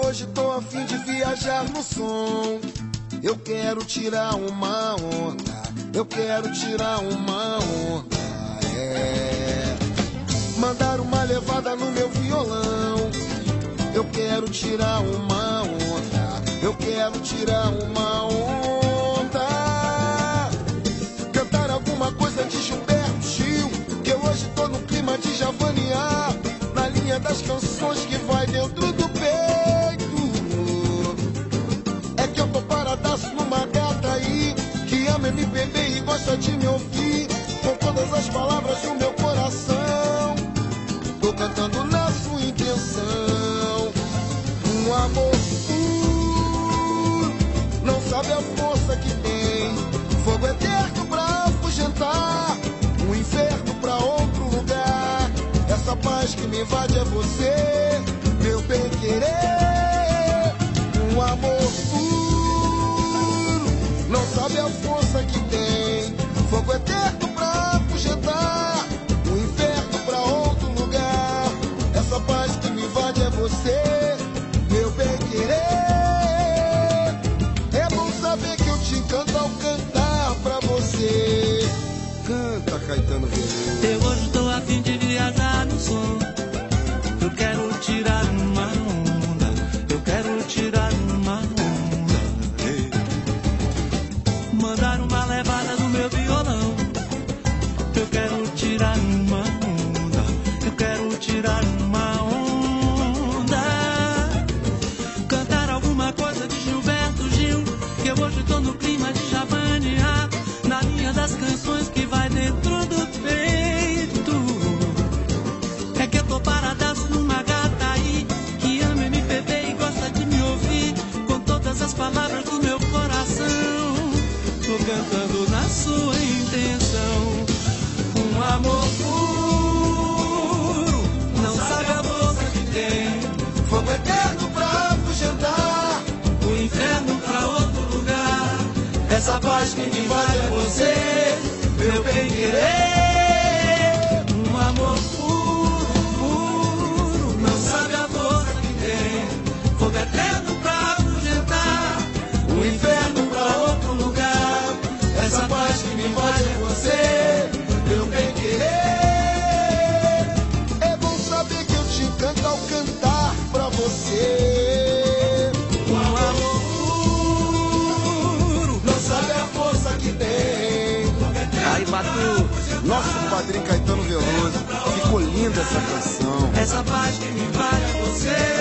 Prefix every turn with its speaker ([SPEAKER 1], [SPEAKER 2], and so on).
[SPEAKER 1] hoje tô a fim de viajar no som. Eu quero tirar uma onda, eu quero tirar uma onda, mandar uma levada no meu violão. Eu quero tirar uma onda, eu quero tirar uma onda. Cantar alguma coisa de Gilberto Gil, que eu hoje tô no clima de javanear, na linha das canções que vai dentro do peito. É que eu tô paradaço numa gata aí, que ama MPB e gosta de me ouvir, com todas as palavras do meu coração. Tô cantando na sua intenção. Um amor puro, não sabe a força que tem, fogo eterno pra afugentar, um inferno pra outro lugar. Essa paz que me invade é você, meu bem-querer. Um amor puro, não sabe a força que tem, fogo eterno pra afugentar, um inferno pra outro lugar. Essa paz que me invade é você, meu bem-querer. É bom saber que eu te encanto ao cantar pra você. Canta, Caetano Veloso.
[SPEAKER 2] Eu hoje tô a fim de viajar no som. Eu quero tirar uma onda, eu quero tirar uma onda, mandar uma levada no meu violão. Eu quero tirar uma onda, eu quero tirar uma onda. Cantar alguma coisa de Gilberto Gil, que eu hoje tô no clima de javanear, na linha das canções que vai dentro do peito. É que eu tô paradaço numa gata aí, que ama MPB e gosta de me ouvir, com todas as palavras do meu coração. Tô cantando na sua intenção. Um amor puro, não sabe a força que tem,
[SPEAKER 1] Fogo eterno pra afugentar,
[SPEAKER 2] o inferno pra outro lugar.
[SPEAKER 1] essa paz que me invade é você, meu bem-querer.
[SPEAKER 2] Um amor puro, não sabe a força que tem, fogo eterno pra afugentar,
[SPEAKER 1] O inferno pra outro lugar, essa paz que me invade é você, meu bem-querer. É bom saber que eu te encanto ao cantar pra você.
[SPEAKER 2] um amor puro.
[SPEAKER 1] Não sabe a força que tem.
[SPEAKER 3] Aí, Batu, nosso padrinho Caetano Veloso. Ficou linda essa canção.
[SPEAKER 2] Essa paz que me invade é você.